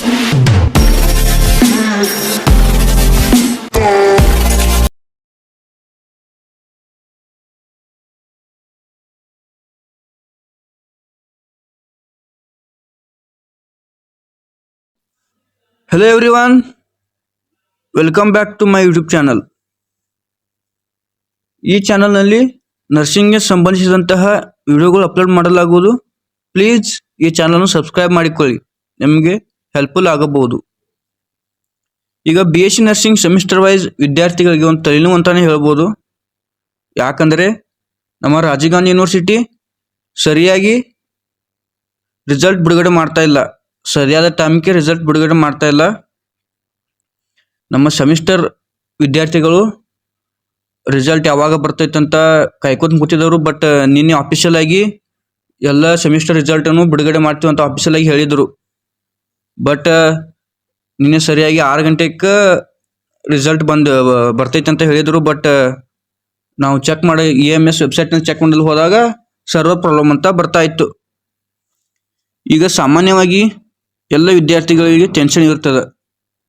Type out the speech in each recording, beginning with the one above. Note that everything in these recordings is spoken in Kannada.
Hello everyone, welcome back to my YouTube channel. ಈ ಚಾನಲ್ನಲ್ಲಿ ನರ್ಸಿಂಗ್ಗೆ ಸಂಬಂಧಿಸಿದಂತಹ ವಿಡಿಯೋಗಳು ಅಪ್ಲೋಡ್ ಮಾಡಲಾಗುವುದು. ಪ್ಲೀಸ್ ಈ ಚಾನಲ್ನ ಸಬ್ಸ್ಕ್ರೈಬ್ ಮಾಡಿಕೊಳ್ಳಿ, ನಿಮಗೆ ಹೆಲ್ಪ್ಫುಲ್ ಆಗಬಹುದು. ಈಗ BSc ನರ್ಸಿಂಗ್ ಸೆಮಿಸ್ಟರ್ ವೈಸ್ ವಿದ್ಯಾರ್ಥಿಗಳಿಗೆ ಒಂದು ತಲೆನೋವು ಅಂತಾನೆ ಹೇಳ್ಬೋದು. ಯಾಕಂದರೆ ನಮ್ಮ ರಾಜೀವ್ ಗಾಂಧಿ ಯೂನಿವರ್ಸಿಟಿ ಸರಿಯಾಗಿ ರಿಸಲ್ಟ್ ಬಿಡುಗಡೆ ಮಾಡ್ತಾ ಇಲ್ಲ, ಸರಿಯಾದ ಟೈಮ್ಗೆ ರಿಸಲ್ಟ್ ಬಿಡುಗಡೆ ಮಾಡ್ತಾ ಇಲ್ಲ. ನಮ್ಮ ಸೆಮಿಸ್ಟರ್ ವಿದ್ಯಾರ್ಥಿಗಳು ರಿಸಲ್ಟ್ ಯಾವಾಗ ಬರ್ತೈತಂತ ಕಾಯ್ಕೋತ ಕೂತಿದ್ದವರು. ಬಟ್ ನಿನ್ನೆ ಆಫೀಷಿಯಲ್ ಆಗಿ ಎಲ್ಲ ಸೆಮಿಸ್ಟರ್ ರಿಸಲ್ಟನ್ನು ಬಿಡುಗಡೆ ಮಾಡ್ತೀವಿ ಅಂತ ಆಫೀಷಿಯಲ್ ಆಗಿ ಹೇಳಿದರು. ಬಟ್ ನಿನ್ನೆ ಸರಿಯಾಗಿ 6 ಗಂಟೆಗೆ ರಿಸಲ್ಟ್ ಬರ್ತೈತೆ ಅಂತ ಹೇಳಿದರು. ಬಟ್ ನಾವು ಚೆಕ್ ಮಾಡಿ EMS ವೆಬ್ಸೈಟ್ನಲ್ಲಿ ಚೆಕ್ ಮಾಡಲು ಹೋದಾಗ ಸರ್ವರ್ ಪ್ರಾಬ್ಲಮ್ ಅಂತ ಬರ್ತಾ ಇತ್ತು. ಈಗ ಸಾಮಾನ್ಯವಾಗಿ ಎಲ್ಲ ವಿದ್ಯಾರ್ಥಿಗಳಿಗೆ ಟೆನ್ಷನ್ ಇರ್ತದೆ.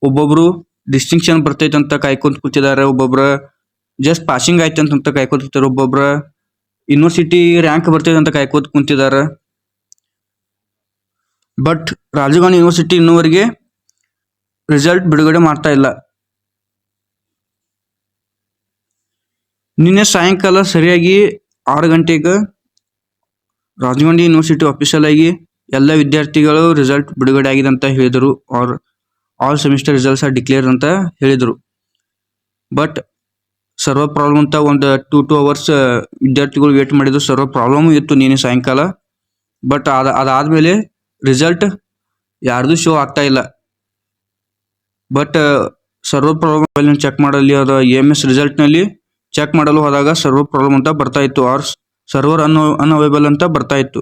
ಒಬ್ಬೊಬ್ಬರು ಡಿಸ್ಟಿಂಕ್ಷನ್ ಬರ್ತೈತೆ ಅಂತ ಕಾಯ್ಕೊಂತ ಕೂತಿದ್ದಾರೆ, ಒಬ್ಬೊಬ್ರು ಜಸ್ಟ್ ಪಾಸಿಂಗ್ ಆಯ್ತು ಅಂತ ಕಾಯ್ಕೋತಿರ್ತಾರೆ, ಒಬ್ಬೊಬ್ರು ಯೂನಿವರ್ಸಿಟಿ ರ್ಯಾಂಕ್ ಬರ್ತೈತೆ ಅಂತ ಕಾಯ್ಕೋತ ಕುಂತಿದ್ದಾರೆ. ಬಟ್ ರಾಜೀವ್ ಗಾಂಧಿ ಯೂನಿವರ್ಸಿಟಿ ಇನ್ನೂವರೆಗೆ ರಿಸಲ್ಟ್ ಬಿಡುಗಡೆ ಮಾಡ್ತಾ ಇಲ್ಲ. ನಿನ್ನೆ ಸಾಯಂಕಾಲ ಸರಿಯಾಗಿ 6 ಗಂಟೆಗೆ ರಾಜೀವ್ ಗಾಂಧಿ ಯೂನಿವರ್ಸಿಟಿ ಆಫೀಷಿಯಲ್ ಆಗಿ ಎಲ್ಲ ವಿದ್ಯಾರ್ಥಿಗಳು ರಿಸಲ್ಟ್ ಬಿಡುಗಡೆ ಆಗಿದೆ ಅಂತ ಹೇಳಿದರು. All semester results are declare ಅಂತ ಹೇಳಿದರು. ಬಟ್ ಸರ್ವರ್ ಪ್ರಾಬ್ಲಮ್ ಅಂತ ಒಂದು 2 ಅವರ್ಸ್ ವಿದ್ಯಾರ್ಥಿಗಳು ವೇಟ್ ಮಾಡಿದ್ರು. ಸರ್ವರ್ ಪ್ರಾಬ್ಲಮ್ ಇತ್ತು ನಿನ್ನೆ ಸಾಯಂಕಾಲ. ಬಟ್ ಅದಾದಮೇಲೆ ರಿಸಲ್ಟ್ ಯಾರ್ದು ಶೋ ಆಗ್ತಾ ಇಲ್ಲ. ಬಟ್ ಸರ್ವರ್ ಪ್ರಾಬ್ಲಮ್ ಚೆಕ್ ಮಾಡಲಿ, ಅದು EMS ರಿಸಲ್ಟ್ನಲ್ಲಿ ಚೆಕ್ ಮಾಡಲು ಹೋದಾಗ ಸರ್ವರ್ ಪ್ರಾಬ್ಲಮ್ ಅಂತ ಬರ್ತಾ ಇತ್ತು, ಆರ್ ಸರ್ವರ್ ಅನ್ಅವೈಲೇಬಲ್ ಅಂತ ಬರ್ತಾ ಇತ್ತು.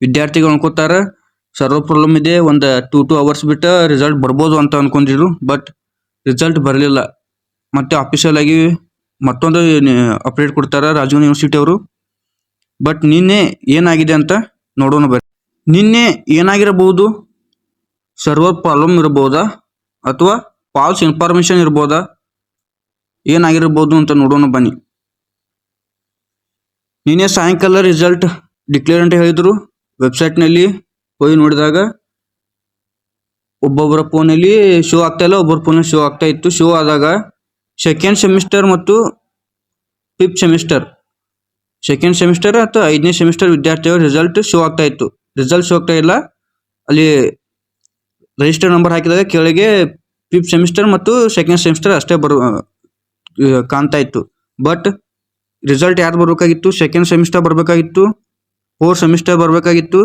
ವಿದ್ಯಾರ್ಥಿಗಳು ಅನ್ಕೋತಾರೆ ಸರ್ವರ್ ಪ್ರಾಬ್ಲಮ್ ಇದೆ, ಒಂದು 2 ಅವರ್ಸ್ ಬಿಟ್ಟು ರಿಸಲ್ಟ್ ಬರ್ಬೋದು ಅಂತ ಅನ್ಕೊಂಡಿದ್ರು. ಬಟ್ ರಿಸಲ್ಟ್ ಬರಲಿಲ್ಲ. ಮತ್ತೆ ಆಫೀಷಿಯಲ್ ಆಗಿ ಮತ್ತೊಂದು ಅಪ್ಡೇಟ್ ಕೊಡ್ತಾರೆ ರಾಜೀವ್ ಯೂನಿವರ್ಸಿಟಿ ಅವರು. ಬಟ್ ನಿನ್ನೆ ಏನಾಗಿದೆ ಅಂತ ನೋಡೋಣ ಬರ್ರಿ. ನಿನ್ನೆ ಏನಾಗಿರಬಹುದು? ಸರ್ವರ್ ಪ್ರಾಬ್ಲಮ್ ಇರಬಹುದಾ ಅಥವಾ ಫಾಲ್ಸ್ ಇನ್ಫಾರ್ಮೇಶನ್ ಇರ್ಬೋದಾ? ಏನಾಗಿರ್ಬೋದು ಅಂತ ನೋಡೋಣ ಬನ್ನಿ. ನಿನ್ನೆ ಸಾಯಂಕಾಲ ರಿಸಲ್ಟ್ ಡಿಕ್ಲೇರ್ ಅಂತ ಹೇಳಿದ್ರು. ವೆಬ್ಸೈಟ್ನಲ್ಲಿ ಹೋಗಿ ನೋಡಿದಾಗ ಒಬ್ಬೊಬ್ಬರ ಫೋನಲ್ಲಿ ಶೋ ಆಗ್ತಾ ಇಲ್ಲ, ಒಬ್ಬರ ಫೋನಲ್ಲಿ ಶೋ ಆಗ್ತಾ ಇತ್ತು. ಶೋ ಆದಾಗ ಸೆಕೆಂಡ್ ಸೆಮಿಸ್ಟರ್ ಮತ್ತು 5th ಸೆಮಿಸ್ಟರ್, ಸೆಕೆಂಡ್ ಸೆಮಿಸ್ಟರ್ ಅಥವಾ 5ನೇ ಸೆಮಿಸ್ಟರ್ ವಿದ್ಯಾರ್ಥಿಗಳ ರಿಸಲ್ಟ್ ಶೋ ಆಗ್ತಾ ಇತ್ತು. ರಿಸಲ್ಟ್ ಶೋ ಆಗ್ತಾ ಇಲ್ಲ. ಅಲ್ಲಿ ರಿಜಿಸ್ಟರ್ ನಂಬರ್ ಹಾಕಿದಾಗ ಕೆಳಗೆ 5th ಸೆಮಿಸ್ಟರ್ ಮತ್ತು ಸೆಕೆಂಡ್ ಸೆಮಿಸ್ಟರ್ ಅಷ್ಟೇ ಕಾಣ್ತಾ ಇತ್ತು. ಬಟ್ ರಿಸಲ್ಟ್ ಯಾರು ಬರಬೇಕಾಗಿತ್ತು? ಸೆಕೆಂಡ್ ಸೆಮಿಸ್ಟರ್ ಬರಬೇಕಾಗಿತ್ತು, 4th ಸೆಮಿಸ್ಟರ್ ಬರಬೇಕಾಗಿತ್ತು,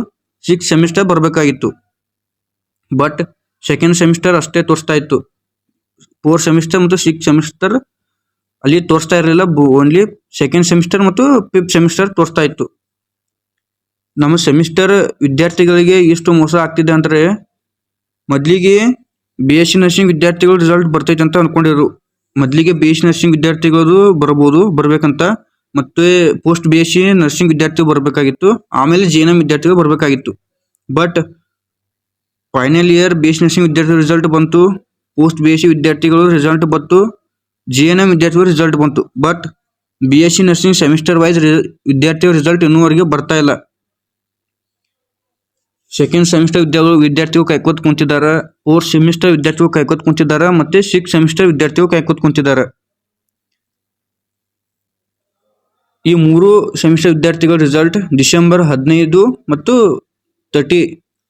6th ಸೆಮಿಸ್ಟರ್ ಬರಬೇಕಾಗಿತ್ತು. ಬಟ್ ಸೆಕೆಂಡ್ ಸೆಮಿಸ್ಟರ್ ಅಷ್ಟೇ ತೋರಿಸ್ತಾ ಇತ್ತು. 4th ಸೆಮಿಸ್ಟರ್ ಮತ್ತು 6th ಸೆಮಿಸ್ಟರ್ ಅಲ್ಲಿ ತೋರಿಸ್ತಾ ಇರಲಿಲ್ಲ. ಓನ್ಲಿ ಸೆಕೆಂಡ್ ಸೆಮಿಸ್ಟರ್ ಮತ್ತು 5th ಸೆಮಿಸ್ಟರ್ ತೋರಿಸ್ತಾ ಇತ್ತು. ನಮ್ಮ ಸೆಮಿಸ್ಟರ್ ವಿದ್ಯಾರ್ಥಿಗಳಿಗೆ ಎಷ್ಟು ಮೋಸ ಆಗ್ತಿದೆ ಅಂದರೆ, ಮೊದಲಿಗೆ BSc ನರ್ಸಿಂಗ್ ವಿದ್ಯಾರ್ಥಿಗಳು ರಿಸಲ್ಟ್ ಬರ್ತೈತೆ ಅಂತ ಅನ್ಕೊಂಡಿದ್ರು. ಮೊದಲಿಗೆ BSc ನರ್ಸಿಂಗ್ ವಿದ್ಯಾರ್ಥಿಗಳು ಬರ್ಬೇಕಂತ, ಮತ್ತೆ ಪೋಸ್ಟ್ BSc ನರ್ಸಿಂಗ್ ವಿದ್ಯಾರ್ಥಿಗಳು ಬರಬೇಕಾಗಿತ್ತು, ಆಮೇಲೆ JNM ವಿದ್ಯಾರ್ಥಿಗಳು ಬರಬೇಕಾಗಿತ್ತು. But final year BSc nursing ವಿದ್ಯಾರ್ಥಿಗಳ ರಿಸಲ್ಟ್ ಬಂತು, ಪೋಸ್ಟ್ BSc ವಿದ್ಯಾರ್ಥಿಗಳು ರಿಸಲ್ಟ್ ಬಂತು, JNM ವಿದ್ಯಾರ್ಥಿಗಳು ರಿಸಲ್ಟ್ ಬಂತು. But BSc nursing semester wise ವಿದ್ಯಾರ್ಥಿಗಳ ರಿಸಲ್ಟ್ ಇನ್ನೂವರೆಗೆ ಬರ್ತಾ ಇಲ್ಲ. ಸೆಕೆಂಡ್ ಸೆಮಿಸ್ಟರ್ ವಿದ್ಯಾರ್ಥಿಗಳು ಕಾಯ್ಕೋತ ಕುಂತಿದ್ದಾರೆ, 4th ಸೆಮಿಸ್ಟರ್ ವಿದ್ಯಾರ್ಥಿಗಳು ಕಾಯ್ಕೋತ ಕುಂತಿದ್ದಾರೆ, ಮತ್ತೆ 6th ಸೆಮಿಸ್ಟರ್ ವಿದ್ಯಾರ್ಥಿಗಳು ಕಾಯ್ಕೋತ ಕುಂತಿದ್ದಾರೆ. ಈ 3 ಸೆಮಿಸ್ಟರ್ ವಿದ್ಯಾರ್ಥಿಗಳ ರಿಸಲ್ಟ್ ಡಿಸೆಂಬರ್ 15 ಮತ್ತು 30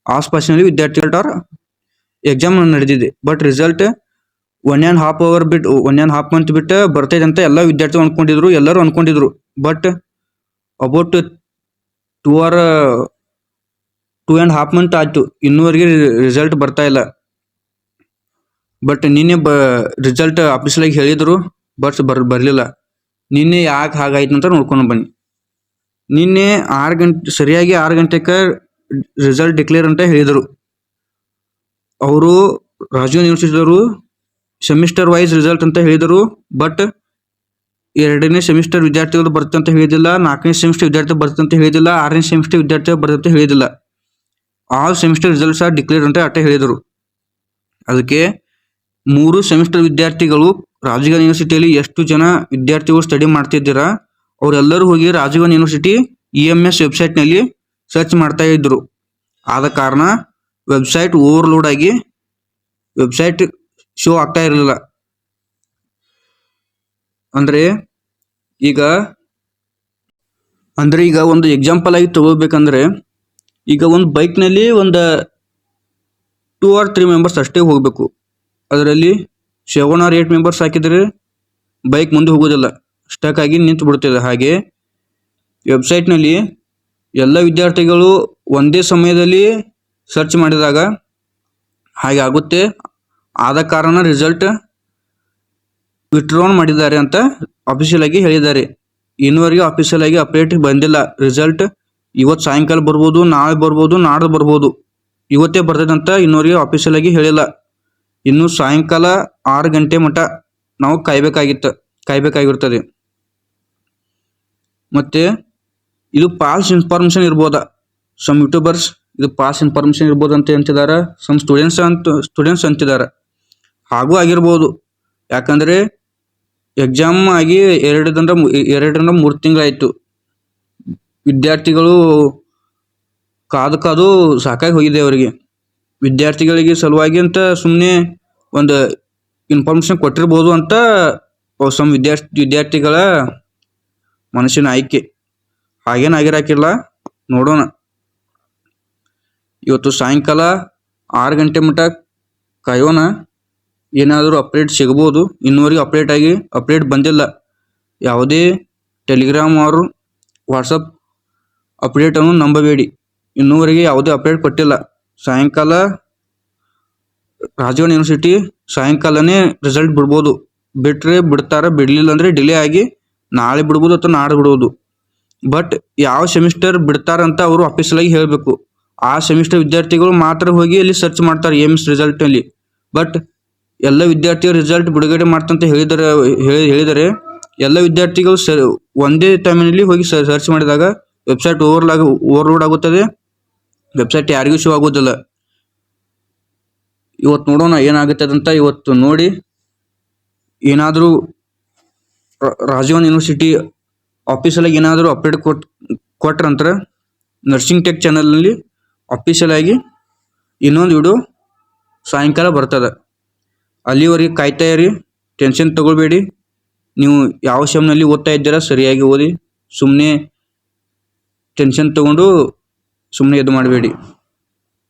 ಆಸ್ಪಾಸಿನಲ್ಲಿ ವಿದ್ಯಾರ್ಥಿಗಳ ಎಕ್ಸಾಮ್ ನಡೆದಿದೆ. ಬಟ್ ರಿಸಲ್ಟ್ 1.5 ಮಂತ್ ಬಿಟ್ಟು ಬರ್ತೈತೆ ಅಂತ ಎಲ್ಲ ವಿದ್ಯಾರ್ಥಿಗಳು ಅನ್ಕೊಂಡಿದ್ರು, ಎಲ್ಲರೂ ಅನ್ಕೊಂಡಿದ್ರು. ಬಟ್ ಅಬೌಟ್ 2.5 ಮಂತ್ ಆಯ್ತು, ಇನ್ನೂವರೆಗೆ ರಿಸಲ್ಟ್ ಬರ್ತಾ ಇಲ್ಲ. ಬಟ್ ನಿನ್ನೆ ರಿಸಲ್ಟ್ ಆಫೀಸಲ್ಲಿ ಹೇಳಿದ್ರು, ಬಟ್ ಬರಲಿಲ್ಲ. ನಿನ್ನೆ ಯಾಕೆ ಹಾಗಾಯ್ತು ಅಂತ ನೋಡ್ಕೊಂಡು ಬನ್ನಿ. ನಿನ್ನೆ ಸರಿಯಾಗಿ 6 ಗಂಟೆಗೆ ರಿಸಲ್ಟ್ ಡಿಕ್ಲೇರ್ ಅಂತ ಹೇಳಿದರು. ಅವರು ರಾಜೀವ್ ಯೂನಿವರ್ಸಿಟಿಯವರು ಸೆಮಿಸ್ಟರ್ ವೈಸ್ ರಿಸಲ್ಟ್ ಅಂತ ಹೇಳಿದರು. ಬಟ್ 2ನೇ ಸೆಮಿಸ್ಟರ್ ವಿದ್ಯಾರ್ಥಿಗಳು ಬರುತ್ತೆ ಅಂತ ಹೇಳಿದಿಲ್ಲ, 4ನೇ ಸೆಮಿಸ್ಟರ್ ವಿದ್ಯಾರ್ಥಿ ಬರುತ್ತೆ ಅಂತ ಹೇಳಿದಿಲ್ಲ, 6ನೇ ಸೆಮಿಸ್ಟರ್ ವಿದ್ಯಾರ್ಥಿಗಳು ಬರುತ್ತೆ ಅಂತ ಹೇಳಿದಿಲ್ಲ. All semester results are declare ಅಂತ ಅಟ್ಟೆ ಹೇಳಿದರು. ಅದಕ್ಕೆ 3 ಸೆಮಿಸ್ಟರ್ ವಿದ್ಯಾರ್ಥಿಗಳು ರಾಜೀವ್ ಗಾಂಧಿ ಯೂನಿವರ್ಸಿಟಿಯಲ್ಲಿ ಎಷ್ಟು ಜನ ವಿದ್ಯಾರ್ಥಿಗಳು ಸ್ಟಡಿ ಮಾಡ್ತಿದ್ದೀರಾ ಅವರೆಲ್ಲರೂ ಹೋಗಿ ರಾಜೀವ್ ಗಾಂಧಿ ಯೂನಿವರ್ಸಿಟಿ EMS ವೆಬ್ಸೈಟ್ನಲ್ಲಿ ಸರ್ಚ್ ಮಾಡ್ತಾ ಇದ್ರು. ಆದ ಕಾರಣ ವೆಬ್ಸೈಟ್ ಓವರ್ಲೋಡ್ ಆಗಿ ವೆಬ್ಸೈಟ್ ಶೋ ಆಗ್ತಾ ಇರಲಿಲ್ಲ. ಅಂದರೆ ಈಗ ಒಂದು ಎಕ್ಸಾಂಪಲ್ ಆಗಿ ತಗೋಬೇಕಂದ್ರೆ, ಈಗ ಒಂದು ಬೈಕ್ನಲ್ಲಿ ಒಂದು 2 or 3 ಮೆಂಬರ್ಸ್ ಅಷ್ಟೇ ಹೋಗಬೇಕು. ಅದರಲ್ಲಿ 7 or 8 ಮೆಂಬರ್ಸ್ ಹಾಕಿದರೆ ಬೈಕ್ ಮುಂದೆ ಹೋಗೋದಿಲ್ಲ, ಸ್ಟಕ್ ಆಗಿ ನಿಂತು ಬಿಡುತ್ತದೆ. ಹಾಗೆ ವೆಬ್ಸೈಟ್ನಲ್ಲಿ ಎಲ್ಲ ವಿದ್ಯಾರ್ಥಿಗಳು ಒಂದೇ ಸಮಯದಲ್ಲಿ ಸರ್ಚ್ ಮಾಡಿದಾಗ ಹಾಗೆ ಆಗುತ್ತೆ. ಆದ ಕಾರಣ ರಿಸಲ್ಟ್ ವಿತ್ಡ್ರಾನ್ ಮಾಡಿದ್ದಾರೆ ಅಂತ ಅಫಿಷಿಯಲ್ ಆಗಿ ಹೇಳಿದ್ದಾರೆ. ಇನ್ನುವರೆಗೂ ಅಫಿಷಿಯಲ್ ಆಗಿ ಅಪ್ಡೇಟ್ ಬಂದಿಲ್ಲ. ರಿಸಲ್ಟ್ ಇವತ್ತು ಸಾಯಂಕಾಲ ಬರ್ಬೋದು, ನಾಳೆ ಬರ್ಬೋದು, ನಾಡ್ದು ಬರ್ಬೋದು, ಇವತ್ತೇ ಬರ್ತದೆ ಅಂತ ಇನ್ನುವರೆಗೂ ಅಫಿಷಿಯಲ್ ಆಗಿ ಹೇಳಿಲ್ಲ. ಇನ್ನು ಸಾಯಂಕಾಲ 6 ಗಂಟೆ ಮಟ್ಟ ನಾವು ಕಾಯ್ಬೇಕಾಗಿರ್ತದೆ. ಮತ್ತೆ ಇದು ಫಾಲ್ಸ್ ಇನ್ಫಾರ್ಮೇಶನ್ ಇರ್ಬೋದಾ? ಸಮ್ ಯೂಟ್ಯೂಬರ್ಸ್ ಇದು ಫಾಲ್ಸ್ ಇನ್ಫಾರ್ಮೇಶನ್ ಇರ್ಬೋದು ಅಂತ ಅಂತಿದ್ದಾರೆ, ಸಮ್ ಸ್ಟೂಡೆಂಟ್ಸ್ ಅಂತಿದ್ದಾರೆ. ಹಾಗೂ ಆಗಿರ್ಬೋದು, ಯಾಕಂದರೆ ಎಕ್ಸಾಮ್ ಆಗಿ 2 3 ತಿಂಗಳಾಯಿತು. ವಿದ್ಯಾರ್ಥಿಗಳು ಕಾದು ಸಾಕಾಗಿ ಹೋಗಿದೆ ಅವರಿಗೆ. ವಿದ್ಯಾರ್ಥಿಗಳಿಗೆ ಸಲುವಾಗಿ ಅಂತ ಸುಮ್ಮನೆ ಒಂದು ಇನ್ಫಾರ್ಮೇಶನ್ ಕೊಟ್ಟಿರ್ಬೋದು ಅಂತ ಸಮ್ ವಿದ್ಯಾರ್ಥಿಗಳ ಮನಸ್ಸಿನ ಆಯ್ಕೆ. ಹಾಗೇನಾಗಿರಾಕಿಲ್ಲ, ನೋಡೋಣ. ಇವತ್ತು ಸಾಯಂಕಾಲ 6 ಗಂಟೆ ಮಟ್ಟ ಕಾಯೋಣ, ಏನಾದರೂ ಅಪ್ಡೇಟ್ ಸಿಗ್ಬೋದು. ಇನ್ನುವರೆಗೂ ಅಪ್ಡೇಟ್ ಬಂದಿಲ್ಲ. ಯಾವುದೇ ಟೆಲಿಗ್ರಾಮ್ ಅವರು ವಾಟ್ಸಪ್ ಅಪ್ಡೇಟನ್ನು ನಂಬಬೇಡಿ. ಇನ್ನೂವರೆಗೆ ಯಾವುದೇ ಅಪ್ಡೇಟ್ ಕೊಟ್ಟಿಲ್ಲ. ಸಾಯಂಕಾಲ ರಾಜೀವ್ ಗಾಂಧಿ ಯೂನಿವರ್ಸಿಟಿ ಸಾಯಂಕಾಲನೇ ರಿಸಲ್ಟ್ ಬಿಡ್ಬೋದು. ಬಿಡ್ತಾರೆ, ಬಿಡಲಿಲ್ಲ ಅಂದರೆ ಡಿಲೇ ಆಗಿ ನಾಳೆ ಬಿಡ್ಬೋದು ಅಥವಾ ನಾಳೆ ಬಿಡ್ಬೋದು. ಬಟ್ ಯಾವ ಸೆಮಿಸ್ಟರ್ ಬಿಡ್ತಾರಂತ ಅವರು ಅಫಿಷಿಯಲ್ ಆಗಿ ಹೇಳಬೇಕು. ಆ ಸೆಮಿಸ್ಟರ್ ವಿದ್ಯಾರ್ಥಿಗಳು ಮಾತ್ರ ಹೋಗಿ ಅಲ್ಲಿ ಸರ್ಚ್ ಮಾಡ್ತಾರೆ EMS ರಿಸಲ್ಟಲ್ಲಿ. ಬಟ್ ಎಲ್ಲ ವಿದ್ಯಾರ್ಥಿಗಳು ರಿಸಲ್ಟ್ ಬಿಡುಗಡೆ ಮಾಡ್ತಂತ ಹೇಳಿದರೆ ಎಲ್ಲ ವಿದ್ಯಾರ್ಥಿಗಳು ಒಂದೇ ಟೈಮಿನಲ್ಲಿ ಹೋಗಿ ಸರ್ಚ್ ಮಾಡಿದಾಗ ವೆಬ್ಸೈಟ್ ಓವರ್ಲೋಡ್ ಆಗುತ್ತದೆ. ವೆಬ್ಸೈಟ್ ಯಾರಿಗೂ ಶೋ ಆಗೋದಿಲ್ಲ. ಇವತ್ತು ನೋಡೋಣ ಏನಾಗುತ್ತದೆ ಅಂತ. ಇವತ್ತು ನೋಡಿ ಏನಾದರೂ ರಾಜೀವ್ ಗಾಂಧಿ ಯೂನಿವರ್ಸಿಟಿ ಆಫೀಷಿಯಲ್ ಆಗಿ ಏನಾದರೂ ಅಪ್ಡೇಟ್ ಕೊಟ್ರಂತರ ನರ್ಸಿಂಗ್ ಟೆಕ್ ಚಾನಲ್ನಲ್ಲಿ ಅಫಿಷಿಯಲ್ ಆಗಿ ಇನ್ನೊಂದು ವಿಡಿಯೋ ಸಾಯಂಕಾಲ ಬರ್ತದೆ. ಅಲ್ಲಿವರೆಗೆ ಕಾಯ್ತಾ ಇರಿ, ಟೆನ್ಷನ್ ತಗೊಳ್ಬೇಡಿ. ನೀವು ಯಾವ ಸೆಮ್ನಲ್ಲಿ ಓದ್ತಾ ಇದ್ದೀರಾ ಸರಿಯಾಗಿ ಓದಿ. ಸುಮ್ಮನೆ ಟೆನ್ಷನ್ ತಗೊಂಡು ಸುಮ್ಮನೆ ಇದು ಮಾಡಬೇಡಿ.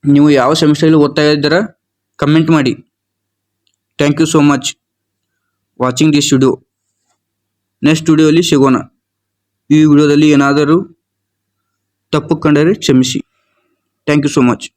ನೀವು ಯಾವ ಸೆಮಿಸ್ಟರಲ್ಲಿ ಓದ್ತಾ ಇದ್ದೀರಾ ಕಮೆಂಟ್ ಮಾಡಿ. Thank you so much watching this video. Next ವಿಡಿಯೋದಲ್ಲಿ ಸಿಗೋಣ. ಈ ವಿಡಿಯೋದಲ್ಲಿ ಏನಾದರೂ ತಪ್ಪು ಕಂಡರೆ ಕ್ಷಮಿಸಿ. Thank you so much.